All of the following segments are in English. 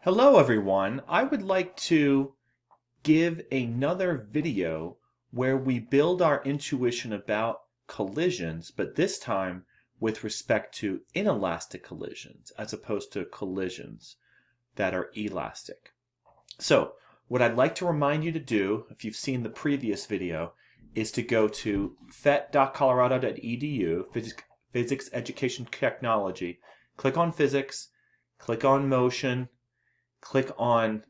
Hello everyone, I would like to give another video where we build our intuition about collisions, but this time with respect to inelastic collisions as opposed to collisions that are elastic. So what I'd like to remind you to do, if you've seen the previous video, is to go to fet.colorado.edu, Physics Education Technology, click on Physics, click on Motion, click on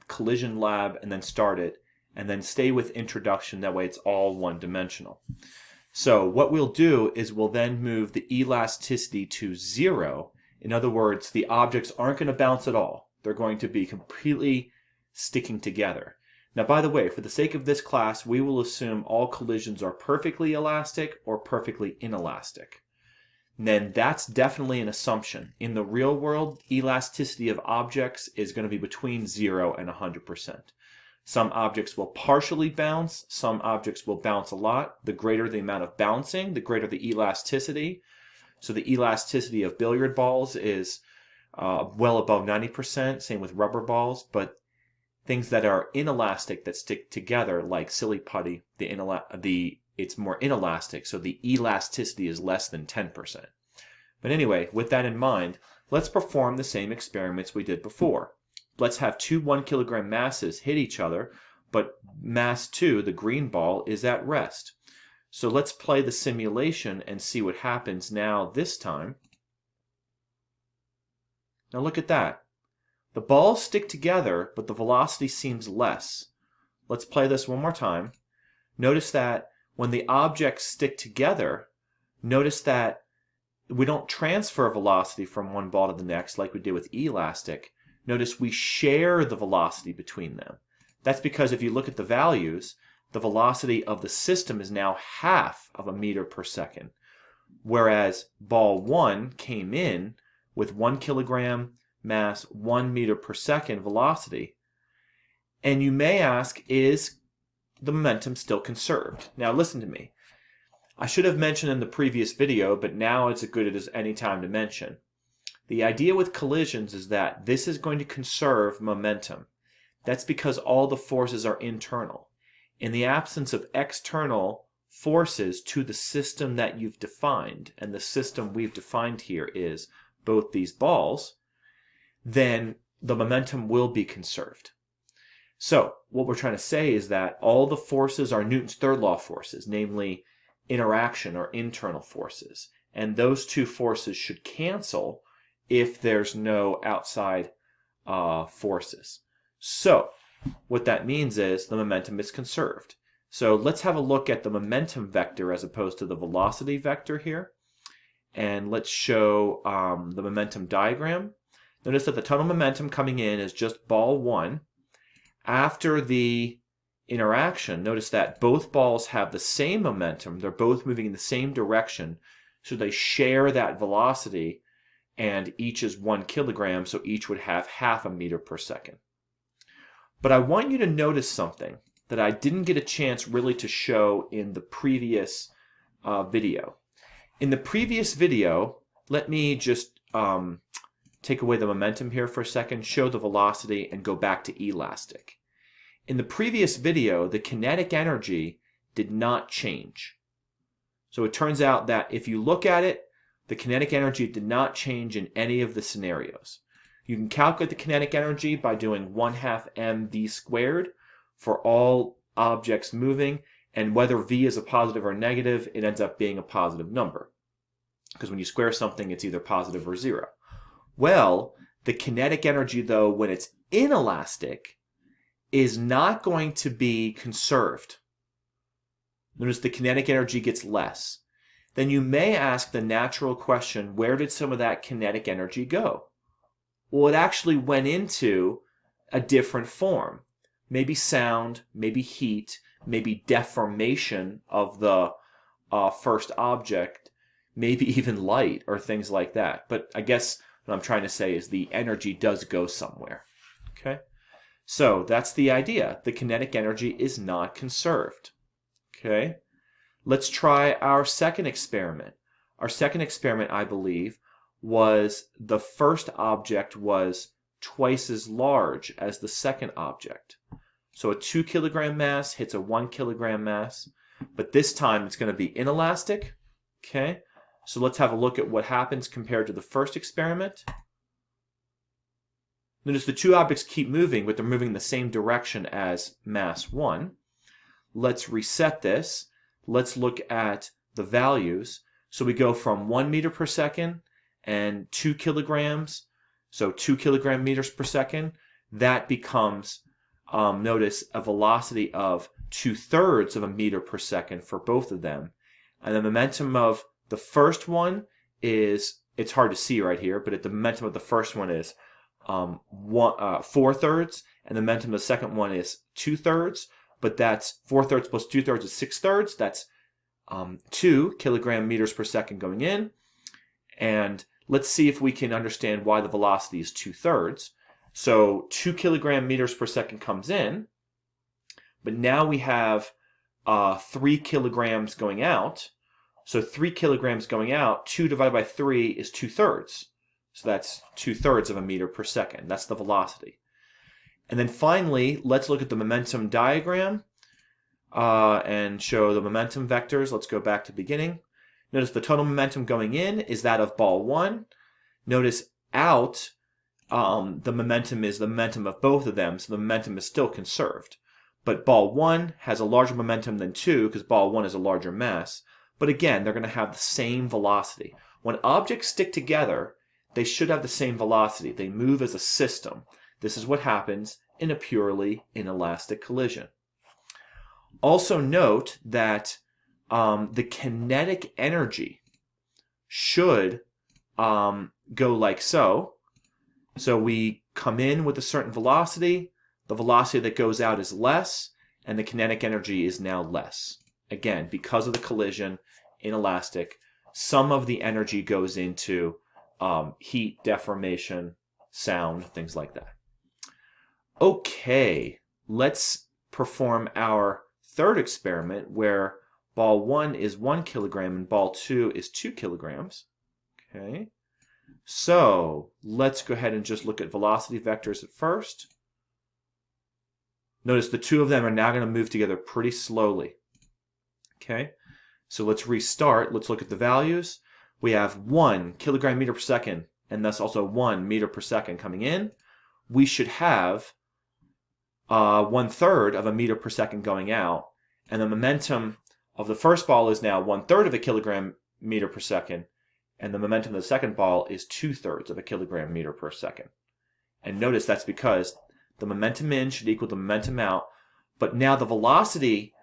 Collision Lab and then start it, and then stay with Introduction. That way it's all one-dimensional. So what we'll do is we'll then move the elasticity to 0. In other words, the objects aren't going to bounce at all. They're going to be completely sticking together. Now, by the way, for the sake of this class, we will assume all collisions are perfectly elastic or perfectly inelastic. Then that's definitely an assumption. In the real world, elasticity of objects is going to be between 0 and 100%. Some objects will partially bounce, some objects will bounce a lot. The greater the amount of bouncing, the greater the elasticity. So the elasticity of billiard balls is well above 90%, same with rubber balls, but things that are inelastic that stick together, like silly putty, it's more inelastic, so the elasticity is less than 10%. But anyway, with that in mind, let's perform the same experiments we did before. Let's have two 1 kilogram masses hit each other, but mass 2, the green ball, is at rest. So let's play the simulation and see what happens now this time. Now look at that. The balls stick together, but the velocity seems less. Let's play this one more time. Notice that when the objects stick together, notice that we don't transfer velocity from one ball to the next like we did with elastic. Notice we share the velocity between them. That's because if you look at the values, the velocity of the system is now half of a meter per second. Whereas ball 1 came in with 1 kilogram mass, 1 meter per second velocity. And you may ask, is the momentum still conserved? Now listen to me. I should have mentioned in the previous video, but now it's as good as any time to mention. The idea with collisions is that this is going to conserve momentum. That's because all the forces are internal. In the absence of external forces to the system that you've defined, and the system we've defined here is both these balls, then the momentum will be conserved. So what we're trying to say is that all the forces are Newton's third law forces, namely interaction or internal forces. And those two forces should cancel if there's no outside forces. So what that means is the momentum is conserved. So let's have a look at the momentum vector as opposed to the velocity vector here. And let's show the momentum diagram. Notice that the total momentum coming in is just ball 1. After the interaction, notice that both balls have the same momentum. They're both moving in the same direction. So they share that velocity, and each is 1 kilogram, so each would have half a meter per second. But I want you to notice something that I didn't get a chance really to show in the previous video. In the previous video, let me just take away the momentum here for a second, show the velocity, and go back to elastic. In the previous video, the kinetic energy did not change. So it turns out that if you look at it, the kinetic energy did not change in any of the scenarios. You can calculate the kinetic energy by doing 1/2 mv squared for all objects moving, and whether v is a positive or negative, it ends up being a positive number. Because when you square something, it's either positive or 0. Well, the kinetic energy, though, when it's inelastic, is not going to be conserved. Notice the kinetic energy gets less. Then you may ask the natural question, where did some of that kinetic energy go? Well, it actually went into a different form. Maybe sound, maybe heat, maybe deformation of the first object, maybe even light or things like that. But I guess what I'm trying to say is the energy does go somewhere. Okay? So that's the idea. The kinetic energy is not conserved. Okay? Let's try our second experiment. Our second experiment, I believe, was the first object was twice as large as the second object. So a 2 kilogram mass hits a 1 kilogram mass, but this time it's going to be inelastic. Okay, so let's have a look at what happens compared to the first experiment. Notice the two objects keep moving, but they're moving in the same direction as mass 1. Let's reset this. Let's look at the values. So we go from 1 meter per second and 2 kilograms, so 2 kilogram meters per second. That becomes, notice, a velocity of 2/3 of a meter per second for both of them. And the momentum of the first one is, it's hard to see right here, but the momentum of the first one is 4/3, and the momentum of the second one is 2/3, but that's 4/3 plus 2/3 is 6/3. That's 2 kilogram meters per second going in. And let's see if we can understand why the velocity is 2/3. So 2 kilogram meters per second comes in, but now we have 3 kilograms going out. So 3 kilograms going out, 2 divided by 3 is 2/3. So that's 2/3 of a meter per second. That's the velocity. And then finally, let's look at the momentum diagram and show the momentum vectors. Let's go back to the beginning. Notice the total momentum going in is that of ball 1. Notice out, the momentum is the momentum of both of them, so the momentum is still conserved. But ball 1 has a larger momentum than 2 because ball 1 is a larger mass. But again, they're going to have the same velocity. When objects stick together, they should have the same velocity. They move as a system. This is what happens in a purely inelastic collision. Also note that the kinetic energy should go like so. So we come in with a certain velocity, the velocity that goes out is less, and the kinetic energy is now less. Again, because of the collision, inelastic, some of the energy goes into heat, deformation, sound, things like that. Okay, let's perform our third experiment where ball 1 is 1 kilogram and ball 2 is 2 kilograms. Okay, so let's go ahead and just look at velocity vectors at first. Notice the two of them are now going to move together pretty slowly. Okay, so let's restart. Let's look at the values. We have 1 kilogram meter per second, and thus also 1 meter per second coming in. We should have 1/3 of a meter per second going out, and the momentum of the first ball is now 1/3 of a kilogram meter per second, and the momentum of the second ball is 2/3 of a kilogram meter per second. And notice that's because the momentum in should equal the momentum out, but now the velocity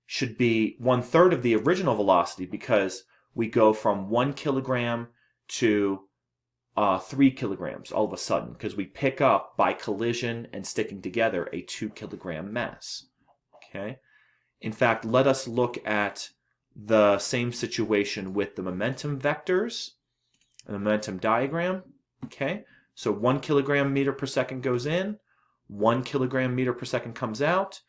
should be 1/3 of the original velocity because we go from 1 kilogram to 3 kilograms all of a sudden because we pick up by collision and sticking together a 2 kilogram mass. Okay. In fact, let us look at the same situation with the momentum vectors and the momentum diagram. Okay. So 1 kilogram meter per second goes in, 1 kilogram meter per second comes out,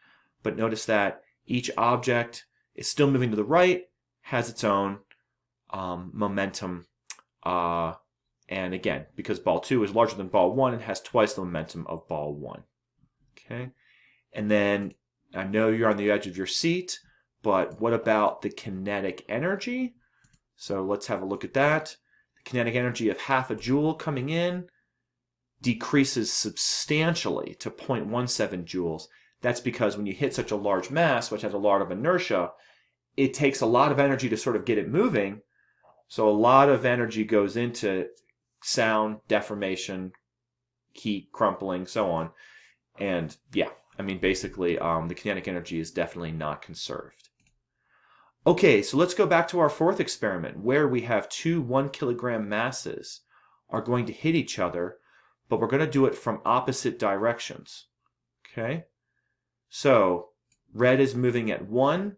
but notice that each object is still moving to the right, has its own momentum, and again, because ball 2 is larger than ball 1, it has twice the momentum of ball 1. Okay, and then I know you're on the edge of your seat, but what about the kinetic energy? So let's have a look at that. The kinetic energy of half a joule coming in decreases substantially to 0.17 joules. That's because when you hit such a large mass, which has a lot of inertia, it takes a lot of energy to sort of get it moving. So a lot of energy goes into sound, deformation, heat, crumpling, so on. And yeah, I mean, basically, the kinetic energy is definitely not conserved. Okay, so let's go back to our fourth experiment where we have two 1 kilogram masses are going to hit each other, but we're going to do it from opposite directions. Okay, so red is moving at 1,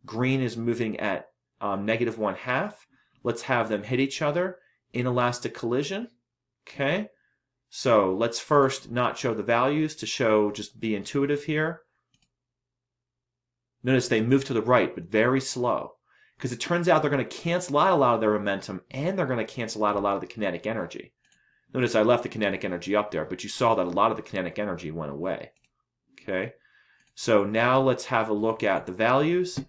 green is moving at -1/2. Let's have them hit each other. Inelastic collision. Okay, so let's first not show the values to show, just be intuitive here. Notice they move to the right, but very slow, because it turns out they're going to cancel out a lot of their momentum, and they're going to cancel out a lot of the kinetic energy. Notice I left the kinetic energy up there, but you saw that a lot of the kinetic energy went away. Okay, so now let's have a look at the values.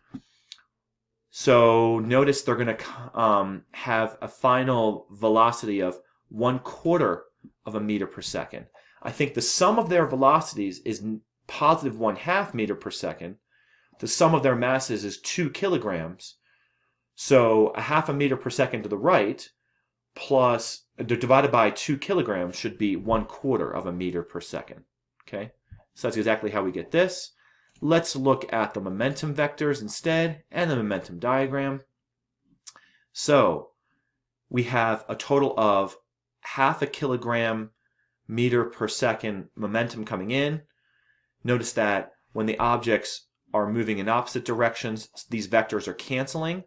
So notice they're going to have a final velocity of 1/4 of a meter per second. I think the sum of their velocities is positive 1/2 meter per second. The sum of their masses is 2 kilograms. So a 1/2 meter per second to the right plus divided by 2 kilograms should be 1/4 of a meter per second. Okay, so that's exactly how we get this. Let's look at the momentum vectors instead and the momentum diagram. So we have a total of 1/2 kilogram meter per second momentum coming in. Notice that when the objects are moving in opposite directions, these vectors are canceling.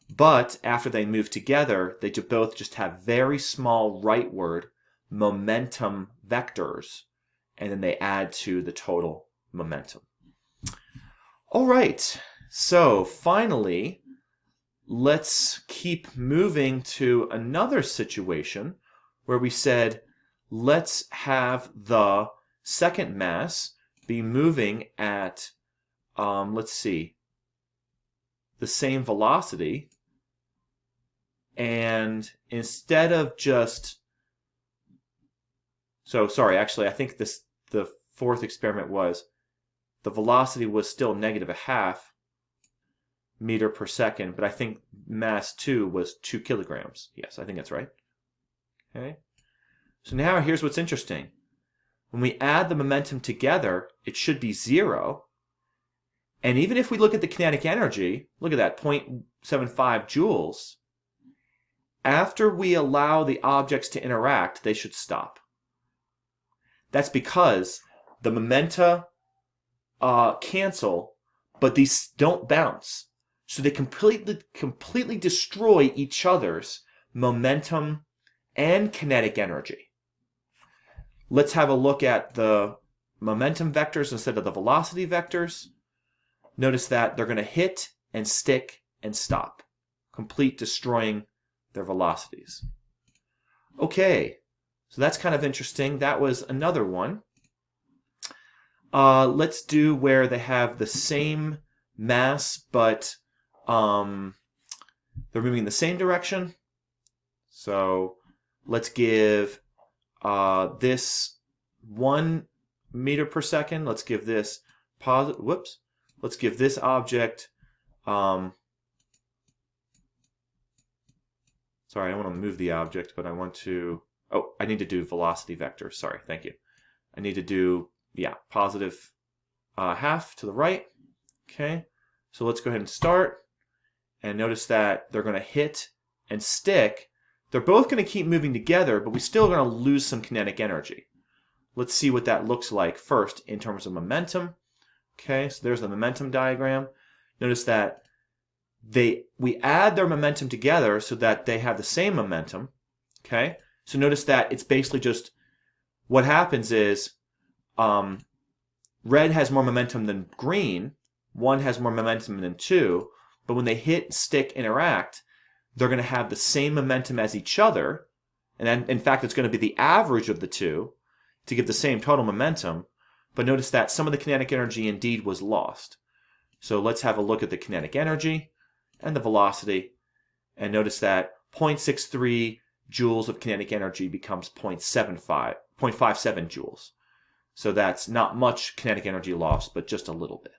But after they move together, they both just have very small rightward momentum vectors, and then they add to the total momentum. All right, so finally, let's keep moving to another situation where we said, let's have the second mass be moving at, let's see, the same velocity. And instead of just, so sorry, actually, I think the fourth experiment was the velocity was still -1/2 meter per second, but I think mass 2 was 2 kilograms. Yes, I think that's right. Okay. So now here's what's interesting. When we add the momentum together, it should be 0. And even if we look at the kinetic energy, look at that, 0.75 joules. After we allow the objects to interact, they should stop. That's because the momenta cancel, but these don't bounce. So they completely destroy each other's momentum and kinetic energy. Let's have a look at the momentum vectors instead of the velocity vectors. Notice that they're going to hit and stick and stop, complete destroying their velocities. Okay, so that's kind of interesting. That was another one. Let's do where they have the same mass, but they're moving in the same direction. So let's give this 1 meter per second. Let's give this let's give this object sorry, I want to move the object, but I want to, I need to do velocity vectors. Sorry, thank you. I need to do, positive 1/2 to the right. Okay, so let's go ahead and start. And notice that they're going to hit and stick. They're both going to keep moving together, but we're still going to lose some kinetic energy. Let's see what that looks like first in terms of momentum. Okay, so there's the momentum diagram. Notice that we add their momentum together so that they have the same momentum. Okay, so notice that it's basically just what happens is red has more momentum than green, 1 has more momentum than 2, but when they hit, stick, interact, they're going to have the same momentum as each other, and then, in fact, it's going to be the average of the two to give the same total momentum. But notice that some of the kinetic energy indeed was lost. So let's have a look at the kinetic energy and the velocity, and notice that 0.63 joules of kinetic energy becomes 0.57 joules. So that's not much kinetic energy lost, but just a little bit.